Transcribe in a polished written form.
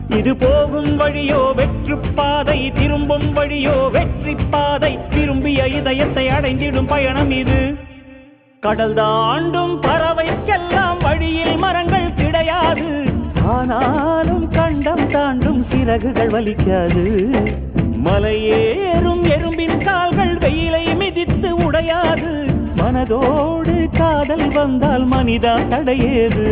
இது போகும் வழியோ வெற்று பாதை, திரும்பும் வழியோ வெற்றி பாதை. விரும்பிய இதயத்தை அடைந்திடும் பயணம் இது. கடல் தாண்டும் பறவைக்கெல்லாம் வழியில் மரங்கள் கிடையாது. ஆனாலும் கண்டம் தாண்டும் சிறகுகள் வலிக்காது. மலையேறும் எறும்பின் கால்கள் வெயிலை மிதித்து உடையாது. மனதோடு காதல் வந்தால் மனிதா தடையேது.